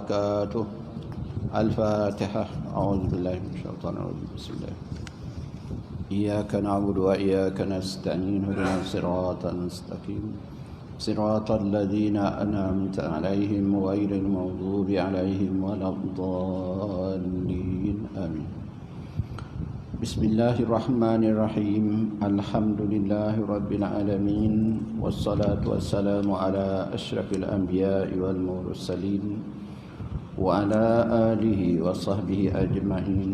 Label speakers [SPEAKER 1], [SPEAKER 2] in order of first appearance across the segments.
[SPEAKER 1] وبركاته. الفاتحة. أعوذ بالله من الشيطان الرجيم. بسم الله. إياك نعبد وإياك نستعين. اهدنا الصراط المستقيم صراط الذين أنعمت عليهم غير المغضوب عليهم ولا الضالين. آمين. بسم الله الرحمن الرحيم. الحمد لله رب العالمين، والصلاة والسلام على أشرف الأنبياء والمرسلين وعلى آله وصحبه أجمعين.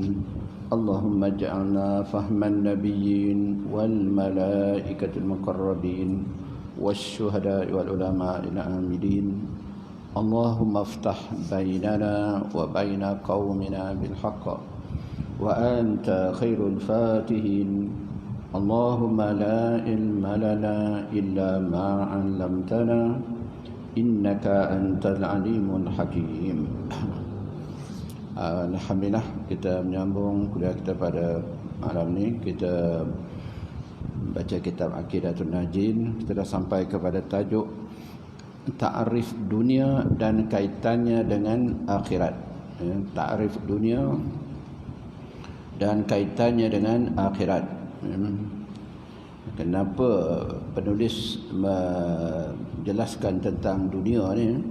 [SPEAKER 1] اللهم اجعلنا فهم النبيين والملائكة المقربين والشهداء والعلماء العاملين. اللهم افتح بيننا وبين قومنا بالحق وأنت خير الفاتحين. اللهم لا علم لنا إلا ما علمتنا إنك أنت العليم الحكيم. Alhamdulillah, kita menyambung kuliah kita pada malam ni. Kita baca kitab Aqidatul Najin. Kita dah sampai kepada tajuk Ta'rif dunia dan kaitannya dengan akhirat. Ta'rif dunia dan kaitannya dengan akhirat. Kenapa penulis menjelaskan tentang dunia ni?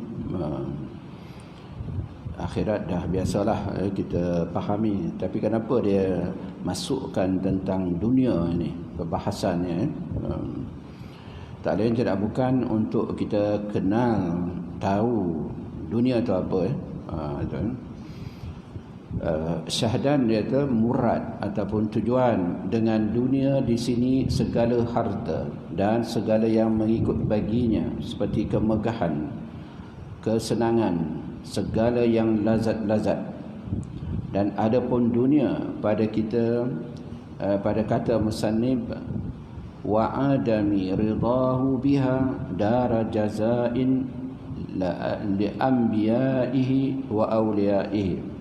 [SPEAKER 1] Akhirat dah biasalah kita fahami, tapi kenapa dia masukkan tentang dunia ini, perbahasannya? Tak lain tidak bukan untuk kita kenal, tahu dunia itu apa. Syahdan dia tu murad ataupun tujuan dengan dunia di sini segala harta dan segala yang mengikut baginya, seperti kemegahan, kesenangan, segala yang lazat-lazat. Dan adapun dunia pada kita, pada kata musannif, wa adami ridahu biha dara jazain li anbiyaihi wa awliyaihi.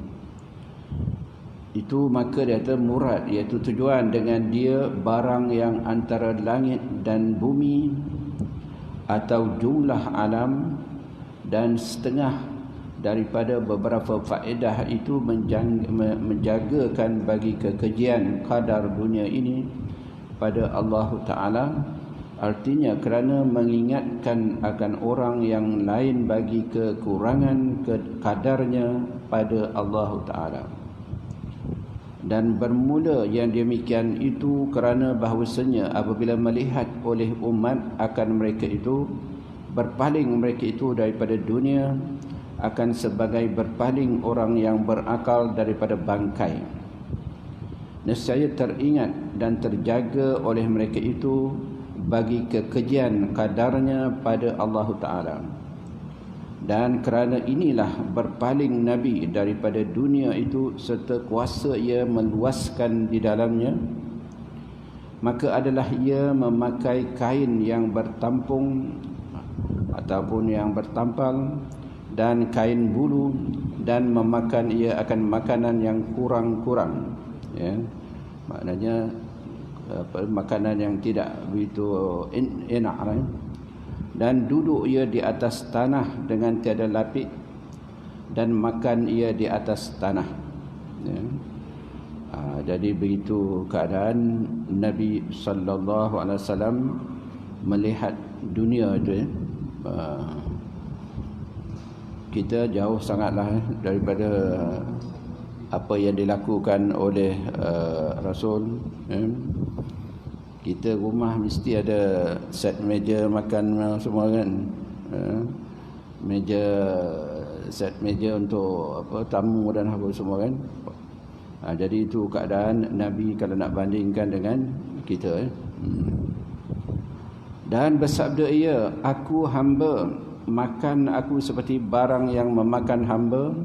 [SPEAKER 1] Itu maka dia kata murad, iaitu tujuan dengan dia barang yang antara langit dan bumi atau jumlah alam, dan setengah daripada beberapa faedah itu menjagakan bagi kekejian kadar dunia ini pada Allah Ta'ala. Artinya kerana mengingatkan akan orang yang lain bagi kekurangan kadarnya pada Allah Ta'ala. Dan bermula yang demikian itu kerana bahawasanya apabila melihat oleh umat akan mereka itu, berpaling mereka itu daripada dunia akan sebagai berpaling orang yang berakal daripada bangkai. Nescaya teringat dan terjaga oleh mereka itu bagi kekejian kadarnya pada Allah Ta'ala. Dan kerana inilah berpaling Nabi daripada dunia itu serta kuasa ia meluaskan di dalamnya, maka adalah ia memakai kain yang bertampung ataupun yang bertampal dan kain bulu, dan memakan ia akan makanan yang kurang-kurang, ya, maknanya makanan yang tidak begitu enak, dan duduk ia di atas tanah dengan tiada lapik, dan makan ia di atas tanah, ya. Jadi begitu keadaan Nabi sallallahu alaihi wasallam melihat dunia itu, ya. Kita jauh sangatlah daripada apa yang dilakukan oleh Rasul, ya. Kita rumah mesti ada set meja makan semua kan, set meja untuk apa, tamu dan apa semua kan. Jadi itu keadaan Nabi kalau nak bandingkan dengan kita. Dan bersabda ia, aku hamba, makan aku seperti barang yang memakan hamba,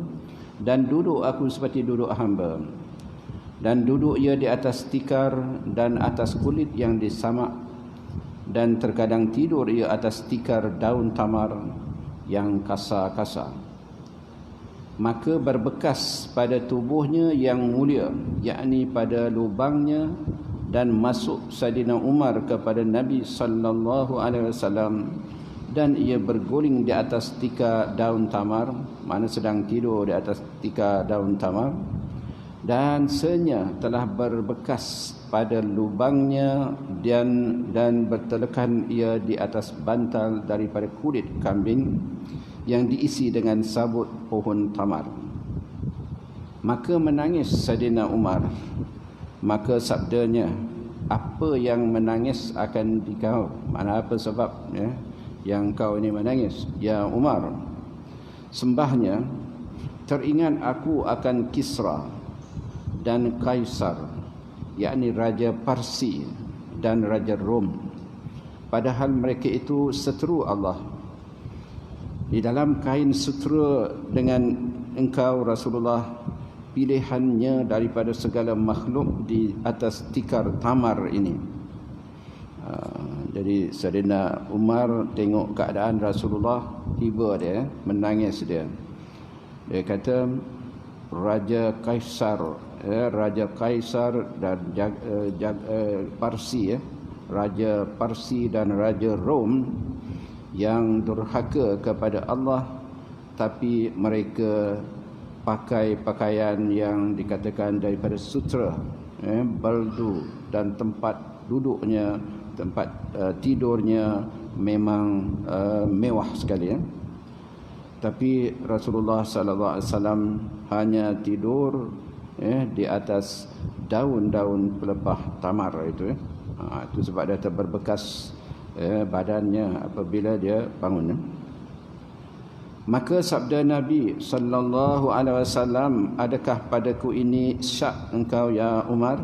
[SPEAKER 1] dan duduk aku seperti duduk hamba. Dan duduk ia di atas tikar dan atas kulit yang disamak, dan terkadang tidur ia atas tikar daun tamar yang kasar-kasar. Maka berbekas pada tubuhnya yang mulia, yakni pada lubangnya, dan masuk Saidina Umar kepada Nabi sallallahu alaihi wasallam dan ia berguling di atas tika daun tamar, mana sedang tidur di atas tika daun tamar, dan senya telah berbekas pada lubangnya dan bertelekan ia di atas bantal daripada kulit kambing yang diisi dengan sabut pohon tamar. Maka menangis Saidina Umar. Maka sabdanya, apa yang menangis akan dikau? Mana apa sebab yang kau ini menangis, ya Umar? Sembahnya, teringat aku akan Kisra dan Kaisar, yakni Raja Parsi dan Raja Rom, padahal mereka itu seteru Allah. Di dalam kain sutera dengan engkau Rasulullah, pilihannya daripada segala makhluk di atas tikar tamar ini. Jadi Saidina Umar tengok keadaan Rasulullah, tiba dia menangis dia. Dia kata Raja Kaisar dan Parsi, Raja Parsi dan Raja Rom yang durhaka kepada Allah, tapi mereka pakai pakaian yang dikatakan daripada sutera, baldu, dan tempat duduknya, tempat tidurnya memang mewah sekali. Tapi Rasulullah sallallahu alaihi wasallam hanya tidur di atas daun-daun pelepah tamar itu. Itu sebab dia terberbekas badannya apabila dia bangun. Maka sabda Nabi sallallahu alaihi wasallam, adakah padaku ini syak engkau ya Umar?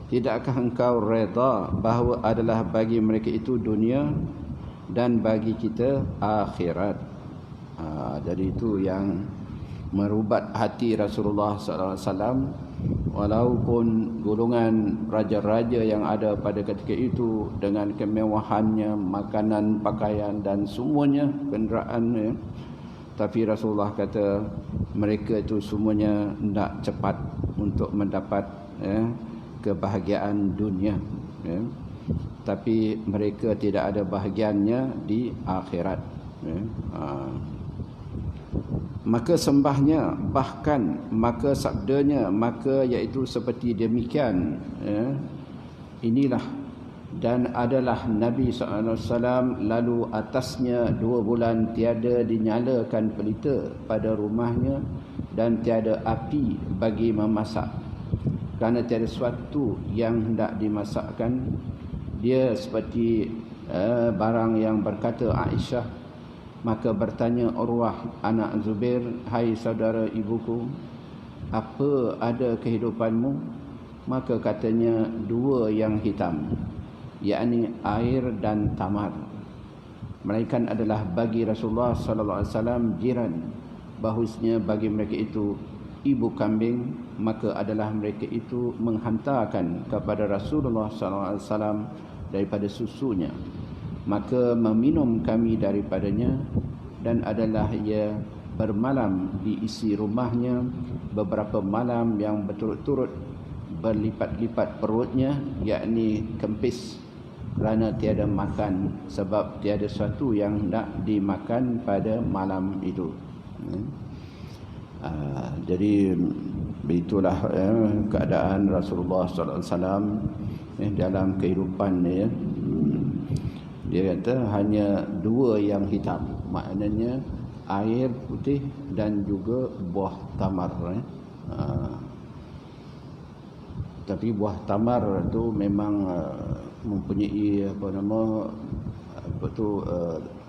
[SPEAKER 1] Tidakkah engkau redha bahawa adalah bagi mereka itu dunia dan bagi kita akhirat? Jadi itu yang merubat hati Rasulullah sallallahu alaihi wasallam. Walaupun golongan raja-raja yang ada pada ketika itu dengan kemewahannya, makanan, pakaian dan semuanya, kenderaannya, tapi Rasulullah kata mereka itu semuanya hendak cepat untuk mendapat kebahagiaan dunia, tapi mereka tidak ada bahagiannya di akhirat. Maka sembahnya, bahkan maka sabdanya, maka iaitu seperti demikian, inilah dan adalah Nabi SAW, lalu atasnya 2 bulan tiada dinyalakan pelita pada rumahnya dan tiada api bagi memasak, kerana tiada sesuatu yang hendak dimasakkan. Dia seperti barang yang berkata Aisyah. Maka bertanya Urwah anak Zubair, hai saudara ibuku, apa ada kehidupanmu? Maka katanya 2 yang hitam, yakni air dan tamar. Melainkan adalah bagi Rasulullah sallallahu alaihi wasallam jiran, bahusnya bagi mereka itu ibu kambing, maka adalah mereka itu menghantarkan kepada Rasulullah sallallahu alaihi wasallam daripada susunya. Maka meminum kami daripadanya, dan adalah ia bermalam di isi rumahnya beberapa malam yang berturut-turut, berlipat-lipat perutnya, yakni kempis, kerana tiada makan, sebab tiada sesuatu yang hendak dimakan pada malam itu. Jadi itulah keadaan Rasulullah sallallahu alaihi wasallam dalam kehidupan dia. Dia kata hanya 2 yang hitam, maknanya air putih dan juga buah tamar. Tapi buah tamar itu memang mempunyai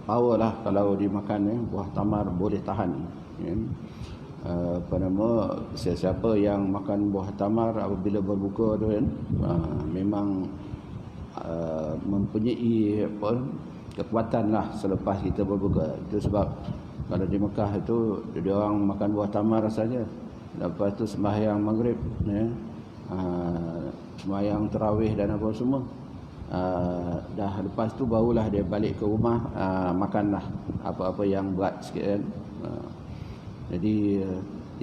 [SPEAKER 1] power lah kalau dimakan. Buah tamar boleh tahan. Siapa yang makan buah tamar apabila berbuka tu memang mempunyai kekuatan lah selepas kita berbuka. Itu sebab kalau di Mekah itu dia orang makan buah tamar saja, lepas tu sembahyang maghrib, sembahyang tarawih dan apa semua, dah lepas tu barulah dia balik ke rumah, makanlah apa-apa yang buat sikit kan. Jadi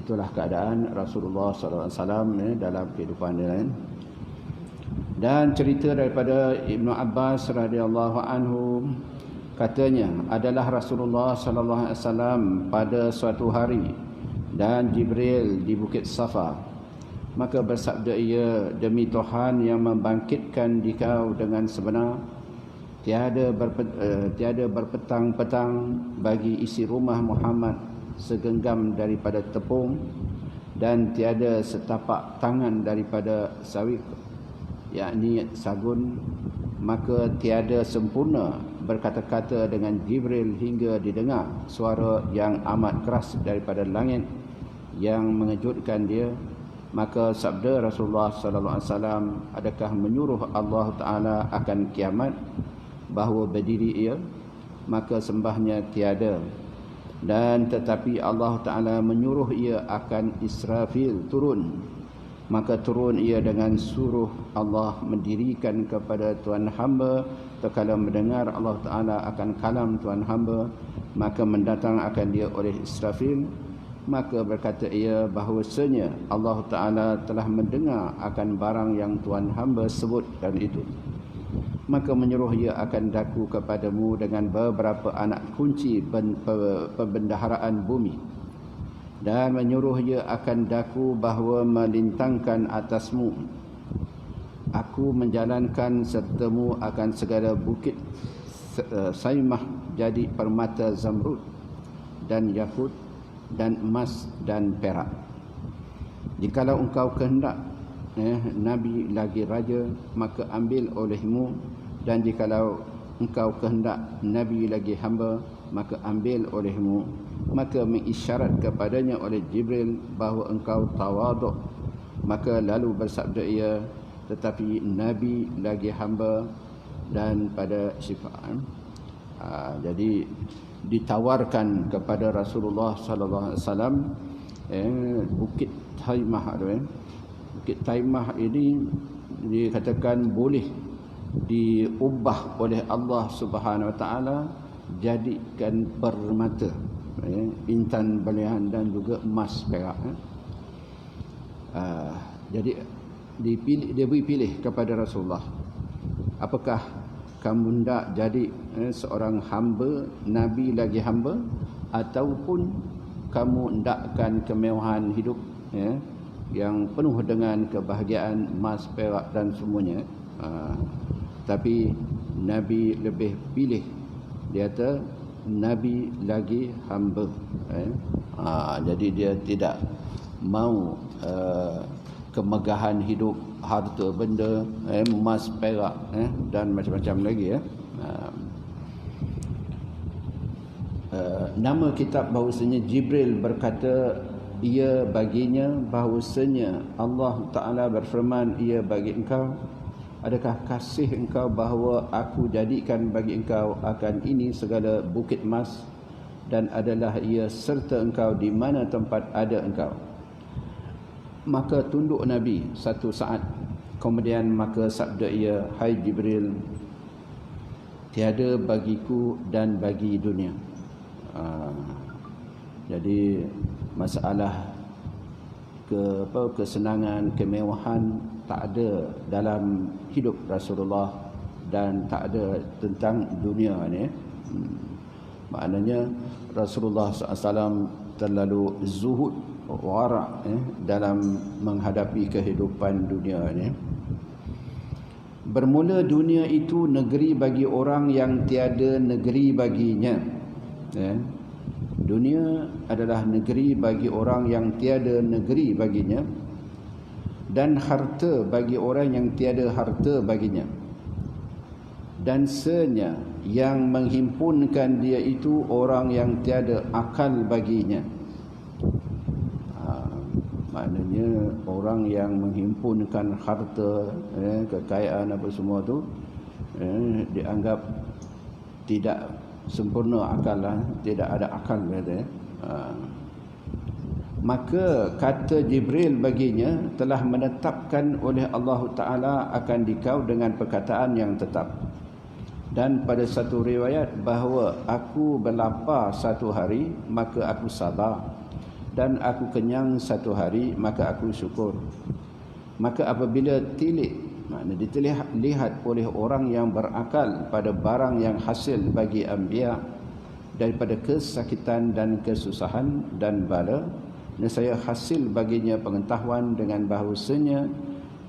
[SPEAKER 1] itulah keadaan Rasulullah SAW dalam kehidupan dia. Dan cerita daripada Ibnu Abbas radhiyallahu anhu, Katanya, adalah Rasulullah sallallahu alaihi wasallam pada suatu hari dan Jibril di Bukit Safa. Maka bersabda ia, demi Tuhan yang membangkitkan dikau dengan sebenar, tiada berpetang-petang bagi isi rumah Muhammad segenggam daripada tepung, dan tiada setapak tangan daripada sawik, yakni sagun. Maka tiada sempurna berkata-kata dengan Jibril hingga didengar suara yang amat keras daripada langit yang mengejutkan dia. Maka sabda Rasulullah sallallahu alaihi wasallam, adakah menyuruh Allah Taala akan kiamat bahawa berdiri ia? Maka sembahnya tiada. Dan tetapi Allah Taala menyuruh ia akan Israfil turun. Maka turun ia dengan suruh Allah mendirikan kepada Tuhan hamba. Tatkala mendengar Allah Ta'ala akan kalam Tuhan hamba, maka mendatang akan dia oleh Israfil. Maka berkata ia bahawasanya Allah Ta'ala telah mendengar akan barang yang Tuhan hamba sebutkan itu. Maka menyuruh ia akan daku kepadamu dengan beberapa anak kunci pembendaharaan bumi. Dan menyuruh ia akan daku bahawa melintangkan atasmu. Aku menjalankan sertamu akan segala bukit Saimah jadi permata zamrud dan yakut dan emas dan perak. Jikalau engkau kehendak Nabi lagi raja, maka ambil olehmu, dan jikalau engkau kehendak Nabi lagi hamba, maka ambil olehmu. Maka mengisyarat kepadanya oleh Jibril bahawa engkau tawaduk. Maka lalu bersabda ia, tetapi Nabi lagi hamba dan pada syifaat. Jadi ditawarkan kepada Rasulullah sallallahu alaihi wasallam Bukit Taimah. Bukit Taimah ini dikatakan boleh diubah oleh Allah Subhanahu Wa Taala jadikan permata, intan belian dan juga emas perak. Jadi dia pilih kepada Rasulullah, apakah kamu hendak jadi seorang hamba, Nabi lagi hamba, ataupun kamu hendakkan kemewahan hidup yang penuh dengan kebahagiaan, emas, perak dan semuanya. Tapi Nabi lebih pilih, dia kata Nabi lagi hamba. Jadi dia tidak mau kemegahan hidup, harta benda, emas, perak dan macam-macam lagi. Nama kitab bahawasanya Jibril berkata ia baginya, bahawasanya Allah Ta'ala berfirman, ia bagi engkau, adakah kasih engkau bahawa aku jadikan bagi engkau akan ini segala bukit emas, dan adalah ia serta engkau di mana tempat ada engkau. Maka tunduk Nabi satu saat, kemudian maka sabda ia, hai Jibril, tiada bagiku dan bagi dunia. Jadi masalah kesenangan, kemewahan tak ada dalam hidup Rasulullah, dan tak ada tentang dunia ni. Maknanya Rasulullah SAW terlalu zuhud, wara' dalam menghadapi kehidupan dunia ni. Bermula dunia itu negeri bagi orang yang tiada negeri baginya. Dunia adalah negeri bagi orang yang tiada negeri baginya, dan harta bagi orang yang tiada harta baginya. Dan senya yang menghimpunkan dia itu orang yang tiada akal baginya. Maknanya orang yang menghimpunkan harta, kekayaan apa semua tu, dianggap tidak sempurna akal, tidak ada akal kata. Maka kata Jibril baginya, telah menetapkan oleh Allah Ta'ala akan dikau dengan perkataan yang tetap. Dan pada satu riwayat bahawa aku berlapar satu hari, maka aku sabar, dan aku kenyang satu hari, maka aku syukur. Maka apabila tilik Maknanya dilihat oleh orang yang berakal pada barang yang hasil bagi anbiya daripada kesakitan dan kesusahan dan bala, nescaya hasil baginya pengetahuan dengan bahawasanya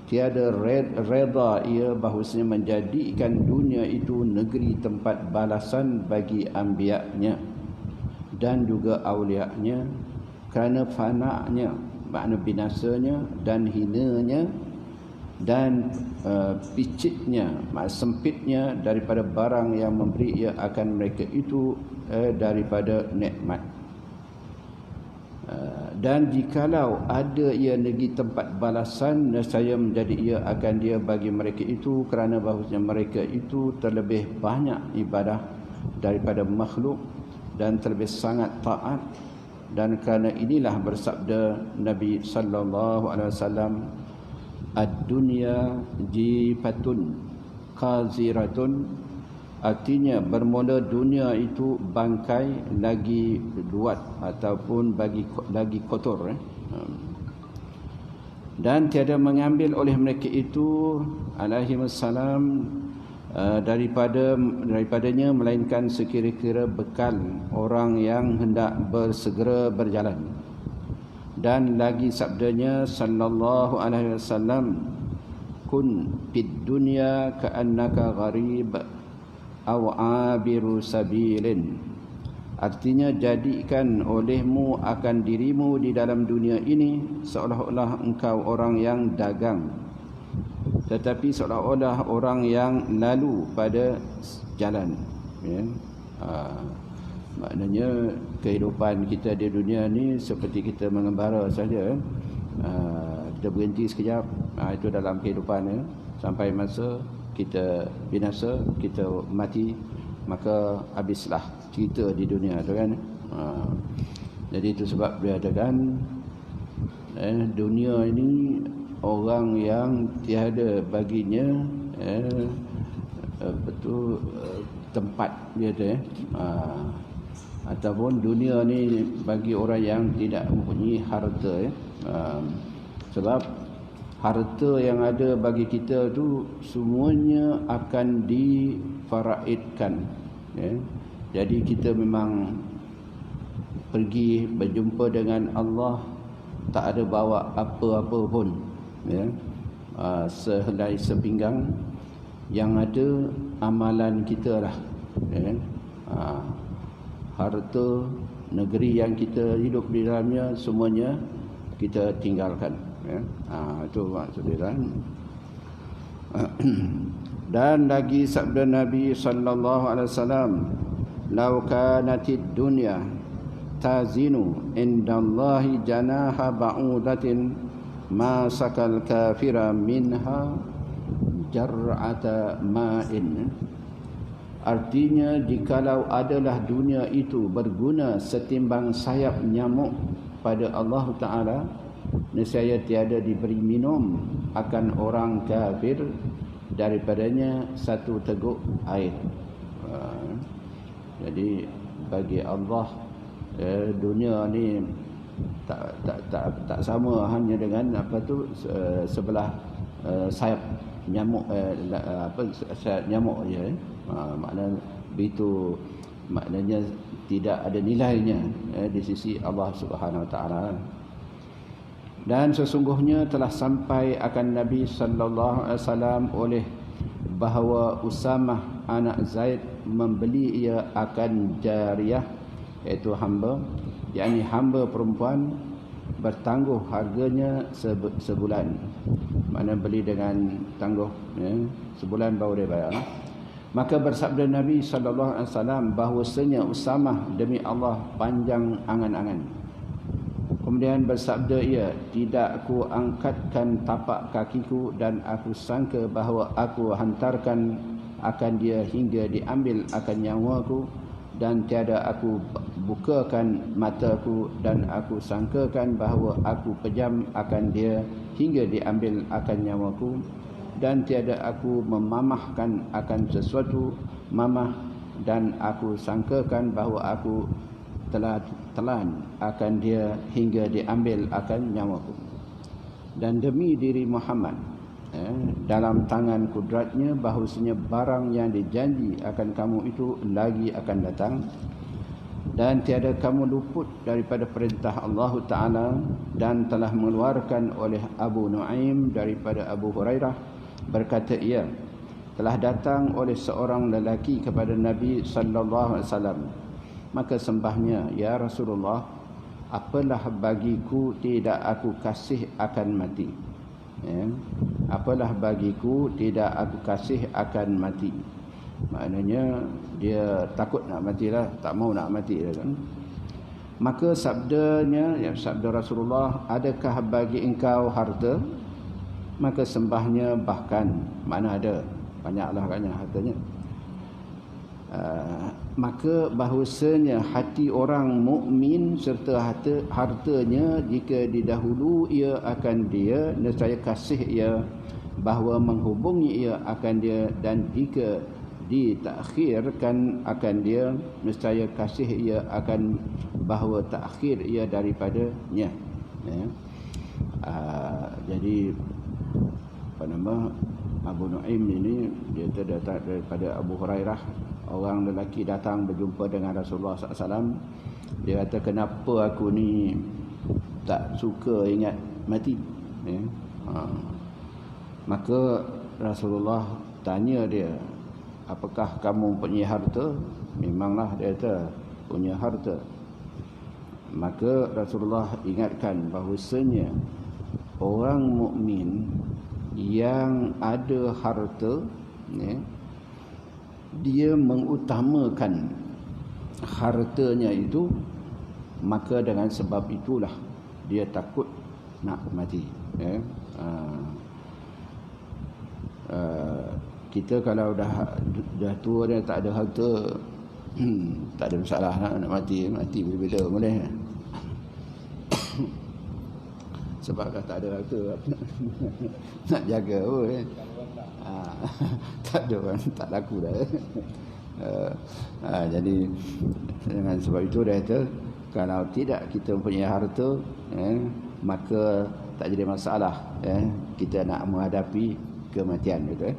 [SPEAKER 1] tiada reda ia bahawasanya menjadikan dunia itu negeri tempat balasan bagi anbiya-Nya dan juga awliya-Nya, kerana fana'nya, makna binasanya dan hinanya dan picitnya, sempitnya daripada barang yang memberi ia akan mereka itu daripada nikmat. Dan jikalau ada ia negeri tempat balasan, nescaya menjadi ia akan dia bagi mereka itu, kerana bahawasanya mereka itu terlebih banyak ibadah daripada makhluk dan terlebih sangat taat. Dan kerana inilah bersabda Nabi sallallahu alaihi wasallam, ad-dunya jifatun qaziratun, artinya bermula dunia itu bangkai lagi luat ataupun lagi kotor, dan tiada mengambil oleh mereka itu alaihi wassalam daripadanya melainkan sekira-kira bekal orang yang hendak bersegera berjalan. Dan lagi sabdanya sallallahu alaihi wasallam, kun fid dunya ka'annaka gharib aw abiru sabilin, artinya jadikan olehmu akan dirimu di dalam dunia ini seolah-olah engkau orang yang dagang, tetapi seolah-olah orang yang lalu pada jalan, ya. Maknanya kehidupan kita di dunia ni seperti kita mengembara saja. Kita berhenti sekejap, itu dalam kehidupan, ya. Sampai masa kita binasa, kita mati, maka habislah cerita di dunia tu, kan. Jadi itu sebab dia katakan dunia ini orang yang tiada baginya betul tempat dia tu, ataupun dunia ni bagi orang yang tidak mempunyai harta, ya. Sebab harta yang ada bagi kita tu semuanya akan difaraidkan, ya. Jadi kita memang pergi berjumpa dengan Allah tak ada bawa apa-apa pun, ya. Sehelai sepinggang, yang ada amalan kita lah, ya. Harta negeri yang kita hidup di dalamnya semuanya kita tinggalkan, ya. Itu maksudnya. Dan lagi sabda Nabi sallallahu alaihi wasallam, "Lau kanatid dunya tazinu indallahi janaha ba'udatin ma sakal kafira minha jar'ata ma'in." Artinya, jikalau adalah dunia itu berguna setimbang sayap nyamuk pada Allah Ta'ala, nescaya tiada diberi minum akan orang kafir daripadanya satu teguk air. Jadi bagi Allah, dunia ni tak sama hanya dengan sebelah sayap nyamuk, sayap nyamuk je. Maknanya begitu, maknanya tidak ada nilainya di sisi Allah Subhanahu Wa Taala. Dan sesungguhnya telah sampai akan Nabi sallallahu alaihi wasallam oleh bahawa Usamah anak Zaid membeli ia akan jariyah, iaitu hamba, yakni hamba perempuan, bertangguh harganya sebulan. Mana beli dengan tangguh, ya, sebulan baru dia bayar. Maka bersabda Nabi sallallahu alaihi wasallam bahwasanya Usamah demi Allah panjang angan-angan. Kemudian bersabda ia, tidak aku angkatkan tapak kakiku dan aku sangka bahawa aku hantarkan akan dia hingga diambil akan nyawaku, dan tiada aku bukakan mataku dan aku sangkakan bahawa aku pejam akan dia hingga diambil akan nyawaku, dan tiada aku memamahkan akan sesuatu mamah, dan aku sangkakan bahawa aku telan akan dia hingga diambil akan nyawaku. Dan demi diri Muhammad, dalam tangan kudratnya bahawasanya barang yang dijanji akan kamu itu lagi akan datang, dan tiada kamu luput daripada perintah Allah Ta'ala. Dan telah mengeluarkan oleh Abu Nuaim daripada Abu Hurairah, berkata ia, telah datang oleh seorang lelaki kepada Nabi sallallahu alaihi wasallam, maka sembahnya, ya Rasulullah, apalah bagiku tidak aku kasih akan mati. Apalah bagiku tidak aku kasih akan mati. Maknanya dia takut nak matilah, tak mau nak mati kan. Maka sabdanya, sabda Rasulullah, adakah bagi engkau harta? Maka sembahnya, bahkan, mana ada, banyaklah katnya hartanya. Maka bahawasanya hati orang mukmin serta hartanya, jika didahulu ia akan dia, nescaya kasih ia, bahawa menghubungi ia akan dia, dan jika ditakhirkan akan dia, nescaya kasih ia akan, bahawa takhir ia daripadanya. Jadi apa nama, Abu Nuaim ini dia terdatang daripada Abu Hurairah. Orang lelaki datang berjumpa dengan Rasulullah SAW. Dia kata, kenapa aku ni tak suka ingat mati? Maka Rasulullah tanya dia, apakah kamu punya harta? Memanglah, dia kata punya harta. Maka Rasulullah ingatkan bahawasanya orang mukmin yang ada harta, dia mengutamakan hartanya itu, maka dengan sebab itulah dia takut nak mati. Kita kalau dah tua dia tak ada harta, tak ada masalah nak mati bila-bila boleh. Sebab kalau tak ada harta nak jaga pun tak ada orang, tak laku dah. Jadi dengan sebab itu dia kata, kalau tidak kita mempunyai harta, maka tak jadi masalah, kita nak menghadapi kematian gitu.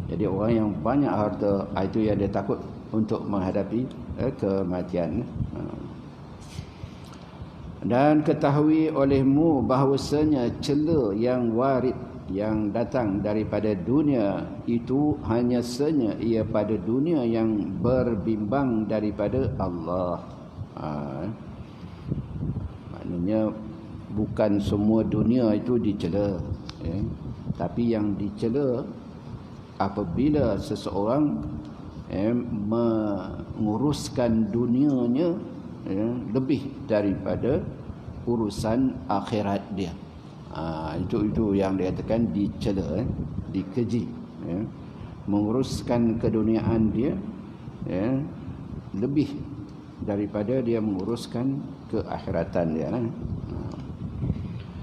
[SPEAKER 1] Jadi orang yang banyak harta, itu yang dia takut untuk menghadapi kematian. Dan ketahui olehmu bahawasanya cela yang warid yang datang daripada dunia itu hanya senya ia pada dunia yang berbimbang daripada Allah. Maknanya bukan semua dunia itu dicela, tapi yang dicela apabila seseorang menguruskan dunianya lebih daripada urusan akhirat dia. Itu yang dikatakan dicela, dikeji. Menguruskan keduniaan dia lebih daripada dia menguruskan keakhiratan dia.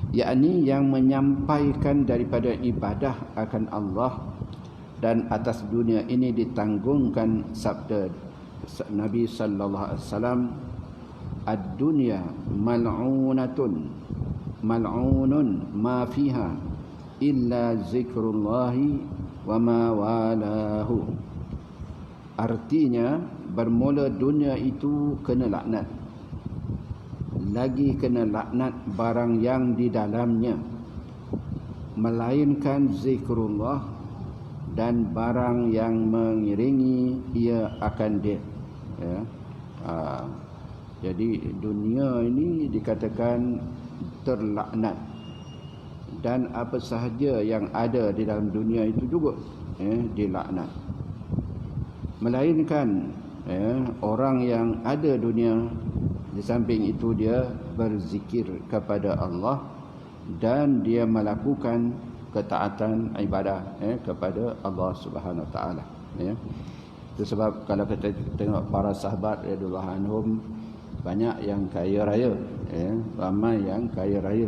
[SPEAKER 1] Yakni yang menyampaikan daripada ibadah akan Allah, dan atas dunia ini ditanggungkan sabda Nabi sallallahu alaihi wasallam, ad-dunya mal'unatun mal'unun ma fiha illa zikrullahi wa ma walahu. Artinya, bermula dunia itu kena laknat, lagi kena laknat barang yang di dalamnya, melainkan zikrullah dan barang yang mengiringi ia akan dia. Jadi dunia ini dikatakan terlaknat, dan apa sahaja yang ada di dalam dunia itu juga dilaknat, melainkan orang yang ada dunia. Di samping itu dia berzikir kepada Allah, dan dia melakukan ketaatan ibadah kepada Allah Subhanahu Wa Taala. Itu sebab kalau kita tengok para sahabat radhiyallahu anhum, banyak yang kaya raya, ramai yang kaya raya.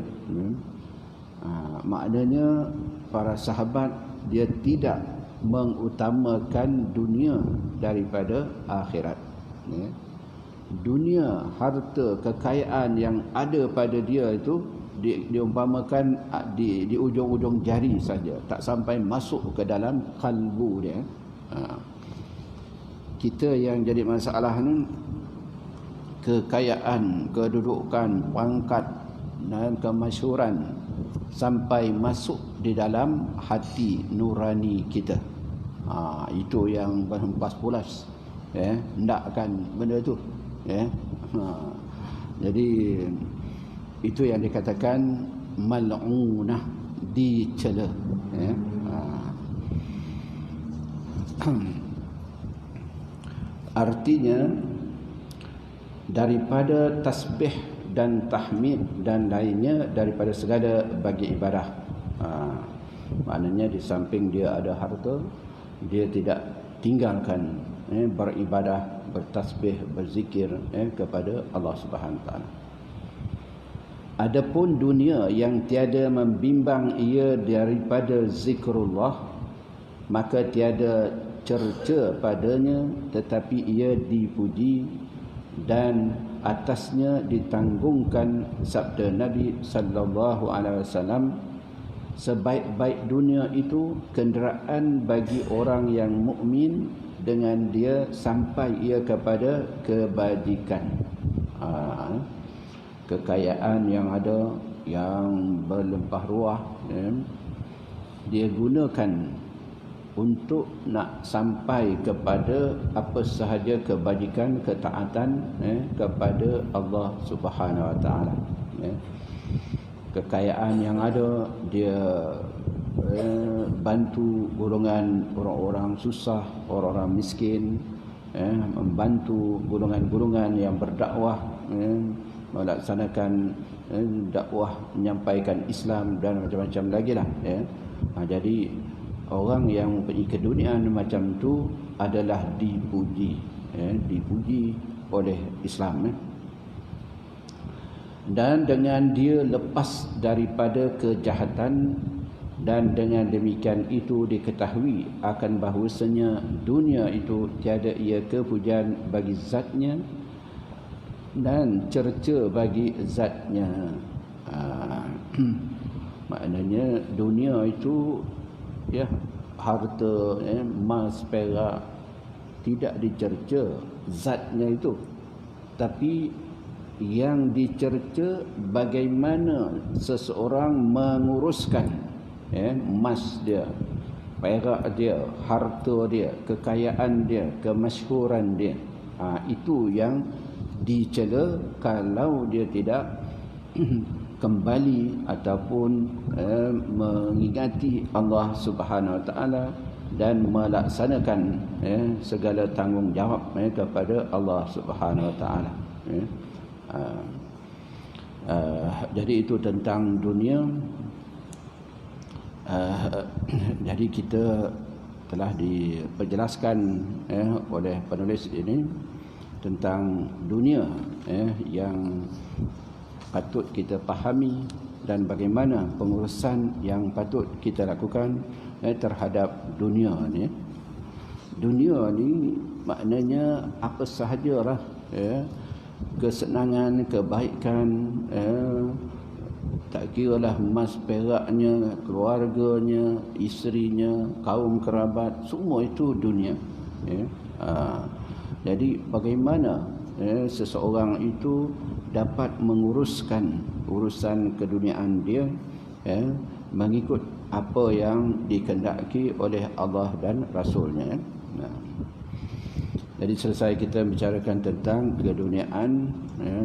[SPEAKER 1] Maknanya para sahabat dia tidak mengutamakan dunia daripada akhirat. Dunia, harta, kekayaan yang ada pada dia itu diumpamakan di ujung-ujung jari saja, tak sampai masuk ke dalam kalbu dia. Kita yang jadi masalah ni kekayaan, kedudukan, pangkat dan kemasyhuran sampai masuk di dalam hati nurani kita. Itu yang berhempas pulas, hendakkan benda tu, jadi itu yang dikatakan mal'unah, dicela, artinya daripada tasbih dan tahmid dan lainnya, daripada segala bagi ibadah. Maknanya di samping dia ada harta, dia tidak tinggalkan beribadah, bertasbih, berzikir kepada Allah Subhanahu Wa Taala. Adapun dunia yang tiada membimbang ia daripada zikrullah, maka tiada cerca padanya, tetapi ia dipuji dan atasnya ditanggungkan sabda Nabi sallallahu alaihi wasallam, sebaik-baik dunia itu kenderaan bagi orang yang mukmin dengan dia sampai ia kepada kebajikan. Kekayaan yang ada, yang berlimpah ruah, dia gunakan untuk nak sampai kepada apa sahaja kebajikan, ketaatan kepada Allah Subhanahu Wa Taala. Kekayaan yang ada, dia bantu golongan orang-orang susah, orang-orang miskin, membantu golongan-golongan yang berdakwah, melaksanakan dakwah, menyampaikan Islam dan macam-macam lagi lah. Jadi orang yang mempunyai keduniaan macam tu adalah dipuji, dipuji oleh Islam. Dan dengan dia lepas daripada kejahatan, dan dengan demikian itu diketahui akan bahawasanya dunia itu tiada ia kepujian bagi zatnya dan cerca bagi zatnya. Maknanya dunia itu harta, emas, perak tidak dicerca zatnya itu, tapi yang dicerca bagaimana seseorang menguruskan emas dia, perak dia, harta dia, kekayaan dia, kemasyhuran dia. Itu yang dicela kalau dia tidak kembali ataupun mengingati Allah Subhanahu Wa Taala dan melaksanakan segala tanggungjawab kepada Allah Subhanahu Wa Taala. Jadi itu tentang dunia. Jadi kita telah diperjelaskan oleh penulis ini tentang dunia yang patut kita fahami dan bagaimana pengurusan yang patut kita lakukan terhadap dunia ni. Dunia ni maknanya apa sahajalah kesenangan, kebaikan, tak kiralah emas peraknya, keluarganya, isterinya, kaum kerabat, semua itu dunia. Jadi bagaimana seseorang itu dapat menguruskan urusan keduniaan dia mengikut apa yang dikehendaki oleh Allah dan Rasulnya. Jadi selesai kita bicarakan tentang keduniaan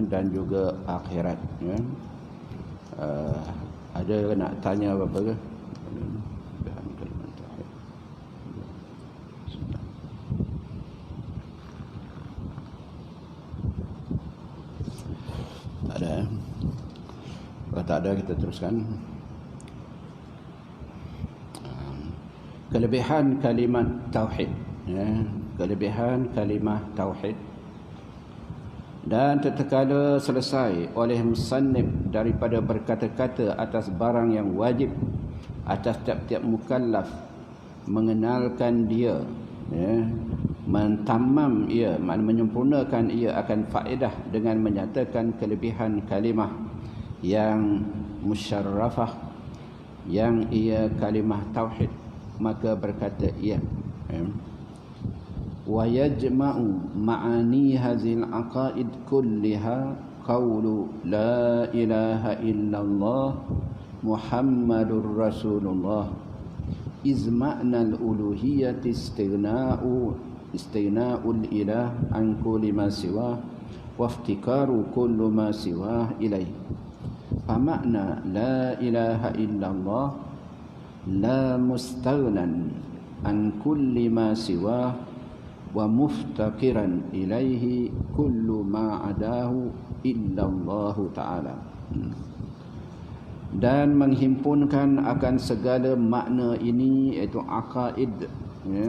[SPEAKER 1] dan juga akhirat. Ada nak tanya apa-apa ke? Ada. Kalau tak ada kita teruskan. Kelebihan kalimat tauhid, kelebihan kalimah tauhid. Dan tatkala selesai oleh musannif daripada berkata-kata atas barang yang wajib atas tiap-tiap mukallaf mengenalkan dia, mentamam ia, menyempurnakan ia akan faedah dengan menyatakan kelebihan kalimah yang musyarrafah, yang ia kalimah tauhid, maka berkata ia. Wa yajma'u ma'ani hazil aqaid kulliha qawlu la ilaha illallah Muhammadur Rasulullah iz ma'nal uluhiyyati istighna'ul ilah an kulli ma siwah wa iftikaru kullu ma siwah ilaih. Famakna la ilaha illallah la mustaghnan an kulli ma siwah wa muftakiran ilaihi kullu ma adahu illallahu ta'ala. Dan menghimpunkan akan segala makna ini, iaitu aqaid, ya,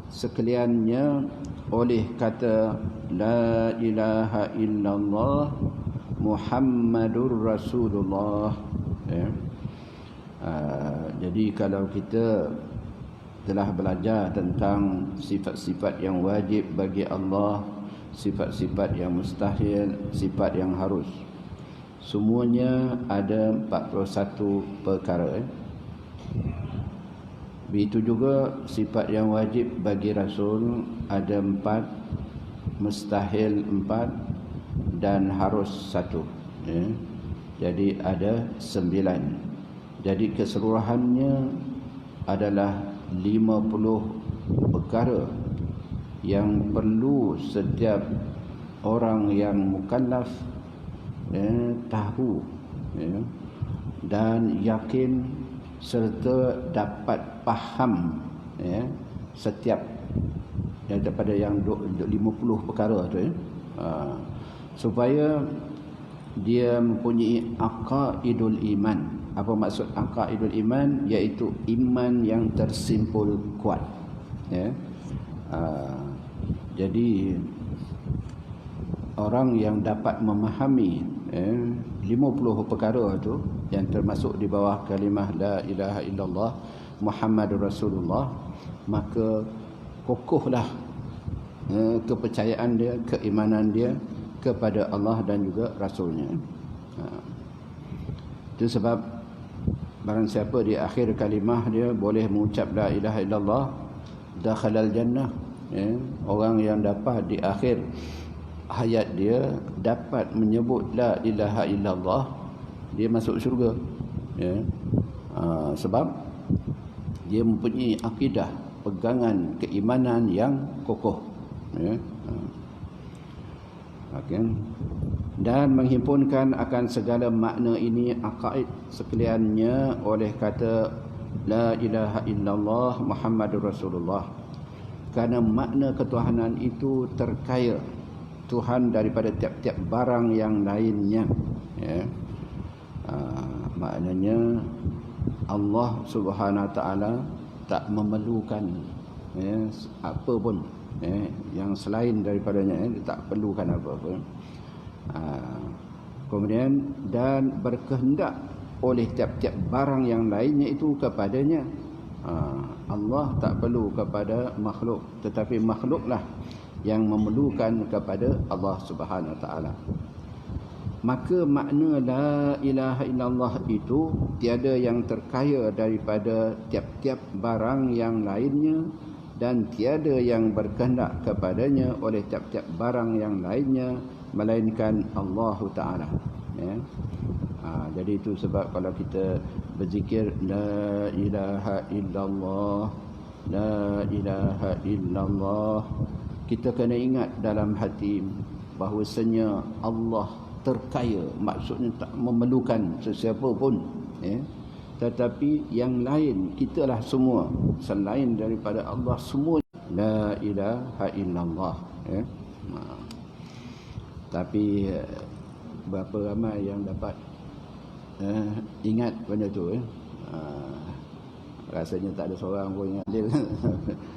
[SPEAKER 1] sekaliannya oleh kata la ilaha illallah Muhammadur Rasulullah, ya. Jadi kalau kita telah belajar tentang sifat-sifat yang wajib bagi Allah, sifat-sifat yang mustahil, sifat yang harus, semuanya ada 41 perkara. Begitu juga sifat yang wajib bagi Rasul ada 4, mustahil 4 dan harus 1, ya. Jadi ada 9. Jadi keseluruhannya adalah 50 perkara yang perlu setiap orang yang mukallaf, ya, tahu, ya, dan yakin serta dapat faham, ya, setiap daripada yang 50 perkara tu, ya. Supaya dia mempunyai aqaidul iman. Apa maksud aqaidul iman? Iaitu iman yang tersimpul kuat, ya. Jadi orang yang dapat memahami 50 perkara itu, yang termasuk di bawah kalimah la ilaha illallah Muhammadur Rasulullah, maka kokohlah kepercayaan dia, keimanan dia kepada Allah dan juga Rasulnya. Itu sebab barang siapa di akhir kalimah dia boleh mengucap la ilaha illallah, dakhalal jannah, ya. Orang yang dapat di akhir hayat dia dapat menyebut la ilaha illallah, dia masuk syurga, ya. Sebab dia mempunyai akidah, pegangan keimanan yang kokoh, ya. Okay. Dan menghimpunkan akan segala makna ini aqaid sekaliannya oleh kata la ilaha illallah Muhammadur Rasulullah, kerana makna ketuhanan itu terkaya, Tuhan daripada tiap-tiap barang yang lainnya, ya. Maknanya Allah Subhanahu Wa Taala tak memerlukan, ya, apa pun, ya, yang selain daripadanya, ya. Dia tak perlukan apa-apa. Kemudian dan berkehendak oleh tiap-tiap barang yang lainnya itu kepadanya. Allah tak perlu kepada makhluk, tetapi makhluklah yang memerlukan kepada Allah Subhanahu Wa Taala. Maka makna la ilaha illallah itu tiada yang terkaya daripada tiap-tiap barang yang lainnya, dan tiada yang berkehendak kepadanya oleh tiap-tiap barang yang lainnya melainkan Allah Ta'ala, ya. Jadi itu sebab kalau kita berzikir la ilaha illallah, la ilaha illallah, kita kena ingat dalam hati bahawasanya Allah terkaya, maksudnya tak memerlukan sesiapa pun, ya. Tetapi yang lain, kitalah semua selain daripada Allah, semua la ilaha illallah, ya. Tapi berapa ramai yang dapat ingat benda tu, ya. Rasanya tak ada seorang pun ingat dia.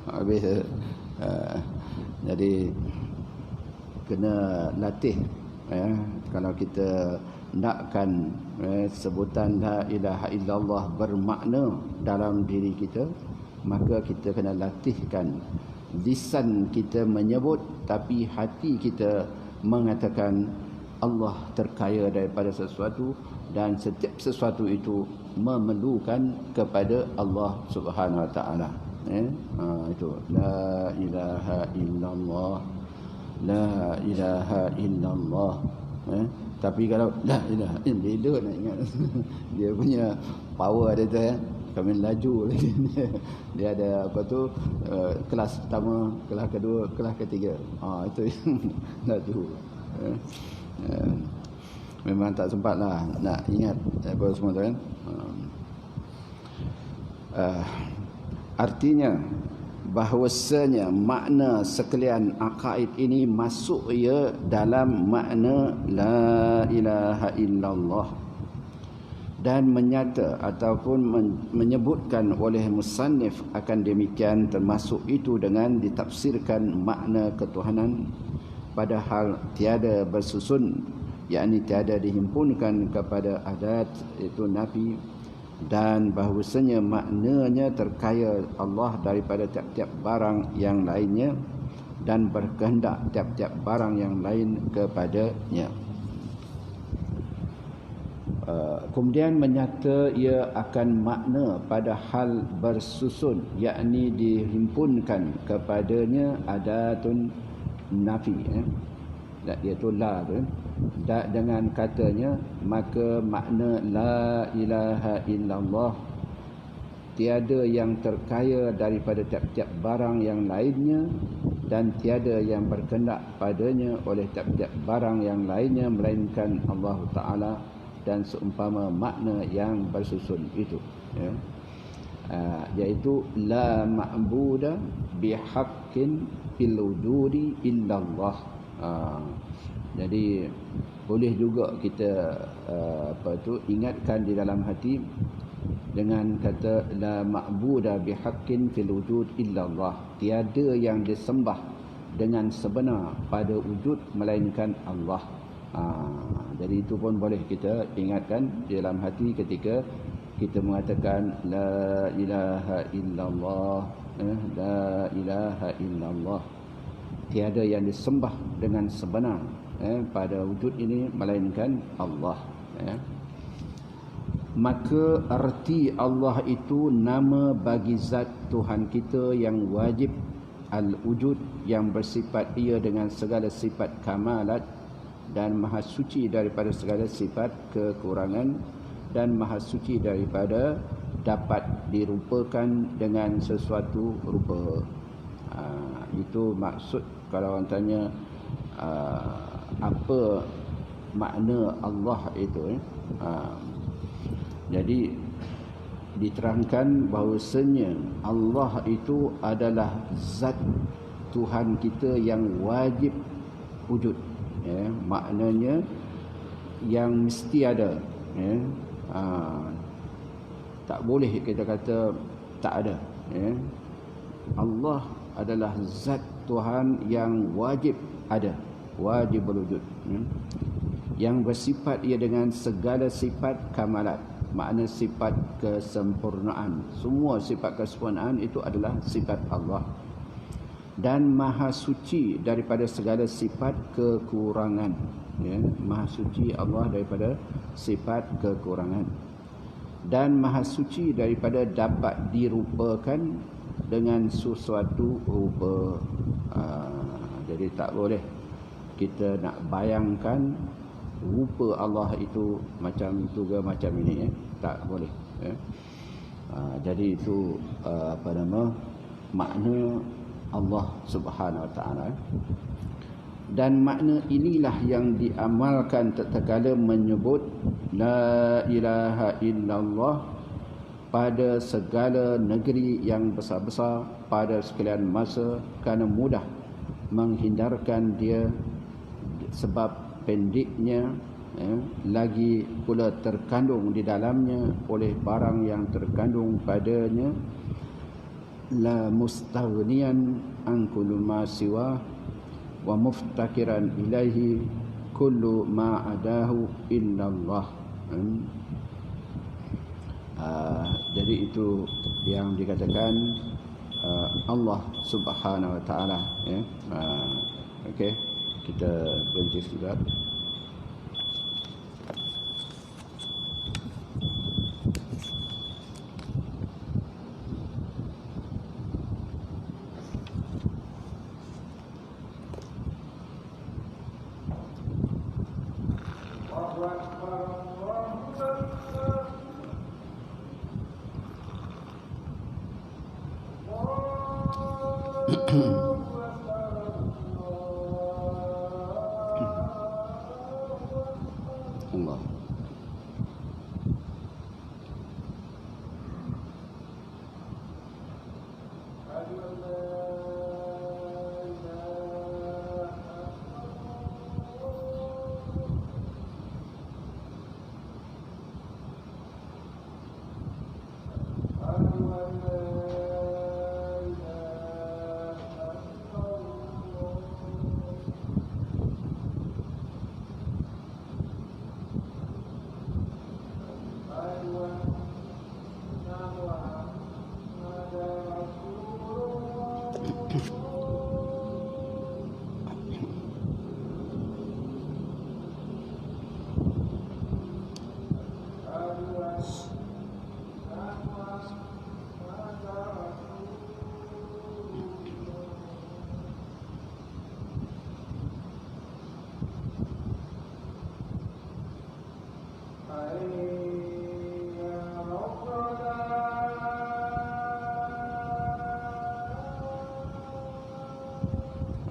[SPEAKER 1] Habis jadi kena latih, ya. Kalau kita nakkan sebutan la ilaha illallah bermakna dalam diri kita, maka kita kena latihkan lisan kita menyebut, tapi hati kita mengatakan Allah terkaya daripada sesuatu dan setiap sesuatu itu memerlukan kepada Allah Subhanahu Wa Taala. Itu la ilaha illallah, la ilaha illallah. Tapi kalau la ilaha illallah nak ingat dia punya power dia tu kami laju lagi. Dia ada apa tu, kelas pertama, kelas kedua, kelas ketiga. Itu yang laju. Memang tak sempat lah nak ingat apa semua tu kan. Artinya bahawasanya makna sekalian akaid ini masuk ia dalam makna la ilaha illallah, dan menyata ataupun menyebutkan oleh musannif akan demikian, termasuk itu dengan ditafsirkan makna ketuhanan padahal tiada bersusun, yakni tiada dihimpunkan kepada adat itu nafi, dan bahawasanya maknanya terkaya Allah daripada tiap-tiap barang yang lainnya dan berkehendak tiap-tiap barang yang lain kepadanya. Kemudian menyata ia akan makna pada hal bersusun, yakni dihimpunkan kepadanya adatun nafi, iaitu la tu. Dengan katanya maka makna la ilaha illallah, tiada yang terkaya daripada tiap-tiap barang yang lainnya dan tiada yang berkehendak padanya oleh tiap-tiap barang yang lainnya melainkan Allah Ta'ala, dan seumpama makna yang bersusun itu, iaitu la ma'buda bihaqqin fil wujudi illallah. Jadi boleh juga kita ingatkan di dalam hati dengan kata la ma'buda bihaqqin fil wujud illallah, tiada yang disembah dengan sebenar pada wujud melainkan Allah. Jadi itu pun boleh kita ingatkan di dalam hati ketika kita mengatakan la ilaha illallah, la ilaha illallah, tiada yang disembah dengan sebenar pada wujud ini melainkan Allah. Maka arti Allah itu nama bagi zat Tuhan kita yang wajib al-wujud, yang bersifat ia dengan segala sifat kamalat dan maha suci daripada segala sifat kekurangan, dan maha suci daripada dapat dirupakan dengan sesuatu rupa. Itu maksud kalau orang tanya apa makna Allah itu. Jadi diterangkan bahawasanya Allah itu adalah zat Tuhan kita yang wajib wujud, maknanya yang mesti ada, tak boleh kita kata tak ada. Allah adalah zat Tuhan yang wajib ada, wajib berwujud, yang bersifat ia dengan segala sifat kamalat, makna sifat kesempurnaan. Semua sifat kesempurnaan itu adalah sifat Allah, dan maha suci daripada segala sifat kekurangan. Maha suci Allah daripada sifat kekurangan, dan maha suci daripada dapat dirupakan dengan sesuatu rupa. Jadi tak boleh kita nak bayangkan rupa Allah itu macam itu ke macam ini, tak boleh. Jadi itu makna Allah Subhanahu Wa Taala. Dan makna inilah yang diamalkan tatkala menyebut la ilaha illallah pada segala negeri yang besar-besar pada sekalian masa, kerana mudah menghindarkan dia sebab pendeknya, lagi pula terkandung di dalamnya oleh barang yang terkandung padanya, la mustaghniyan an kullu ma siwa wa muftakiran ilaihi kullu ma adahu illallah. Jadi itu yang dikatakan Allah Subhanahu Wa Taala. Okey, kita berhenti sekejap. Allah.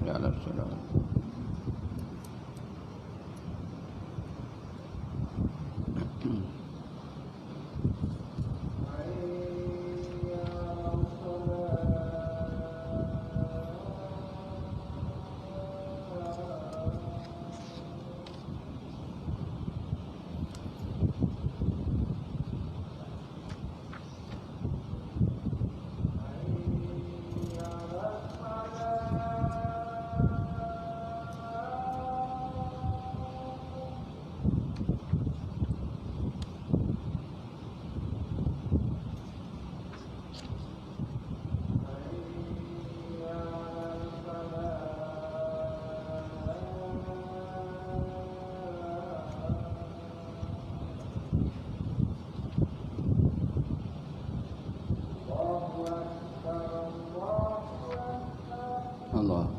[SPEAKER 1] Ya Rasulullah. Allah.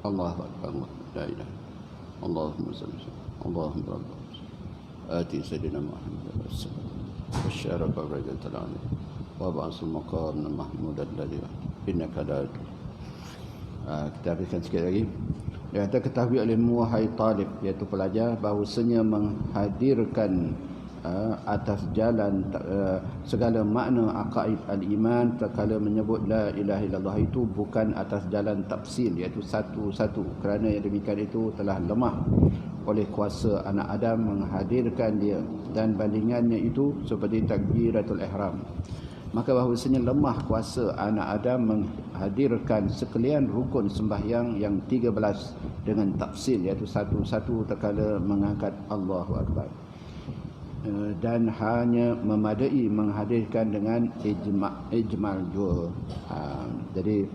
[SPEAKER 1] Allahu Akbar. La ilaha. Allahumma salli. Allahumma rabbana. آتي سيدنا محمد السلام والشارك الرجل العالي وابعث المقام المحمود الذي إنك لا kita habiskan sikit lagi. Dia kata ketahui olehmu wahai talib, iaitu pelajar, bahawasanya menghadirkan atas jalan segala makna aqaid al-iman tatkala menyebut la ilaha illallah itu bukan atas jalan tafsil, iaitu satu-satu, kerana yang demikian itu telah lemah oleh kuasa anak Adam menghadirkan dia, dan bandingannya itu seperti takbiratul ihram. Maka bahawasanya lemah kuasa anak Adam menghadirkan sekalian rukun sembahyang yang 13 dengan tafsil, iaitu satu-satu tatkala mengangkat Allahu Akbar, dan hanya memadai menghadirkan dengan ijmal jua. Jadi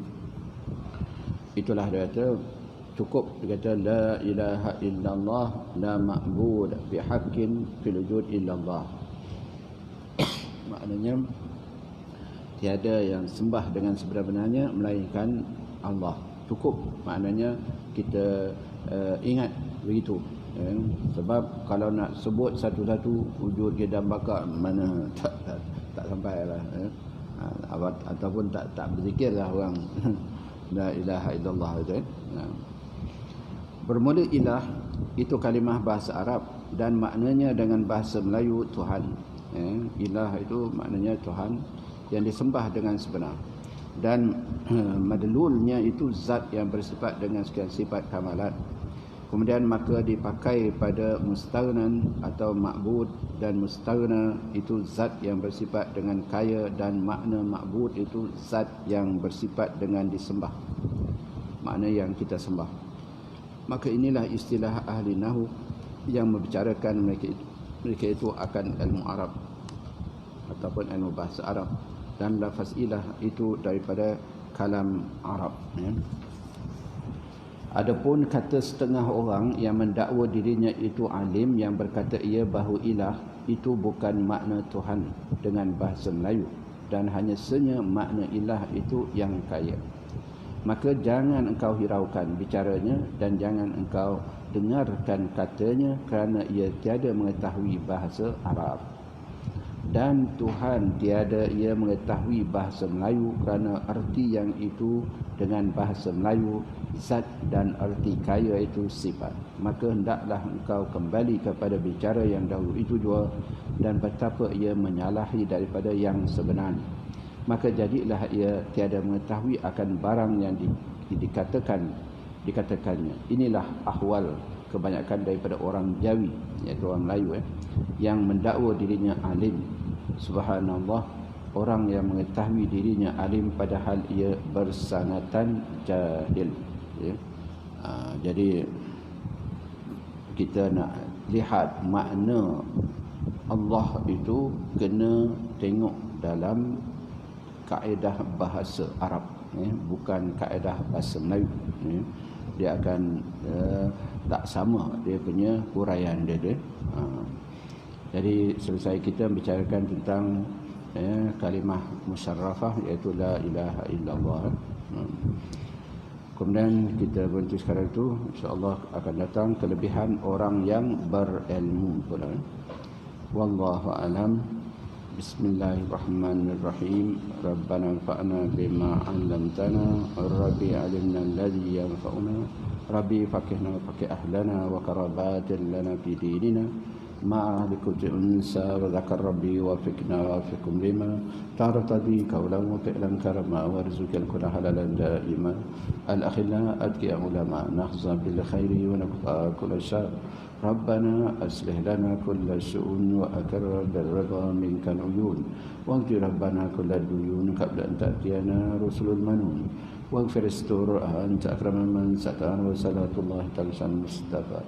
[SPEAKER 1] itulah dia kata cukup, dia kata la ilaha illallah la ma'bud bihaqqin fil wujud illallah. Maknanya tiada yang sembah dengan sebenar-benarnya melainkan Allah. Cukup, maknanya kita ingat begitu. Sebab kalau nak sebut satu-satu wujud dia dan bakar, mana tak sampai lah. Ataupun tak berzikirlah orang la ilaha illallah itu. Bermula ilah itu kalimah bahasa Arab dan maknanya dengan bahasa Melayu Tuhan. Ilah itu maknanya Tuhan yang disembah dengan sebenar, dan madlulnya itu zat yang bersifat dengan sekian sifat kamalat. Kemudian maka dipakai pada mustaghnan atau ma'bud, dan mustaghna itu zat yang bersifat dengan kaya, dan makna ma'bud itu zat yang bersifat dengan disembah, makna yang kita sembah. Maka inilah istilah ahli nahwu yang membicarakan mereka itu akan ilmu Arab ataupun ilmu bahasa Arab, dan lafaz ilah itu daripada kalam Arab. Adapun kata setengah orang yang mendakwa dirinya itu alim, yang berkata ia bahawa ilah itu bukan makna Tuhan dengan bahasa Melayu, dan hanya senya makna ilah itu yang kaya. Maka jangan engkau hiraukan bicaranya, dan jangan engkau dengarkan katanya kerana ia tiada mengetahui bahasa Arab. Dan Tuhan tiada ia mengetahui bahasa Melayu kerana arti yang itu dengan bahasa Melayu zat dan arti kaya itu sifat. Maka hendaklah engkau kembali kepada bicara yang dahulu itu jua, dan betapa ia menyalahi daripada yang sebenarnya. Maka jadilah ia tiada mengetahui akan barang yang dikatakannya. Inilah ahwal kebanyakan daripada orang Jawi, iaitu orang Melayu, yang mendakwa dirinya alim. Subhanallah, orang yang mengetahui dirinya alim padahal ia bersanatan jahil. Jadi kita nak lihat makna Allah itu kena tengok dalam kaedah bahasa Arab, bukan kaedah bahasa Melayu. Dia akan tak sama dia punya huraian dia. Jadi selesai kita bicarakan tentang kalimah musyarrafah, iaitu la ilaha illallah. Kemudian kita berhenti sekarang itu, insya-Allah akan datang kelebihan orang yang berilmu pula. Wallahu alam. Bismillahirrahmanirrahim. Rabbana anfa'na bima 'allamtana, rabbi 'allimna alladhi yanfa'una, rabbi faqihna faqih ahlana wa karabatin lana fi dinina ma likulli unsa wa dzakar rabbi wa fiqna wa fiqum lima tartadi qawlan wa fi'lan karama warzuqal kulla halalan daima al-akhilla adki ulama nahza bil khairi wa naqta kull syar. Rabbana aslih lana kulla syu'un wa akarra birridha minka uyun waghfir rabbana kulla duyun qabla an ta'tiyana rusulul manun waghfir istur anta akraman man satar wa salatullah talsan mustafa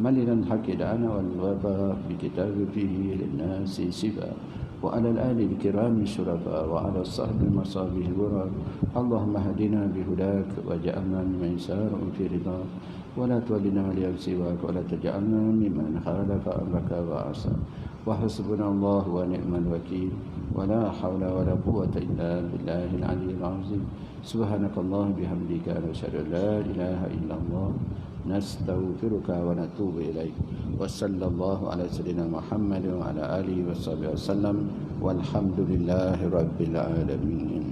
[SPEAKER 1] ملنا الحق دعنا والوباء بكتاب فيه للناس سبا وعلى الآل الكرام الشرفاء وعلى الصحب المصابيح الورى اللهم اهدنا بهداك وجعلنا ممن يسار في رضاك ولا تولنا وليا سواك ولا تجعلنا ممن خالف أمرك وعصى وحسبنا الله ونعم الوكيل ولا حول ولا قوة إلا بالله العلي العظيم سبحانك الله بحمدك نشهد أن لا إله إلا الله نستغفرك ونتوب إليك وصلى الله على سيدنا محمد وعلى آله وصحبه وسلم والحمد لله رب العالمين.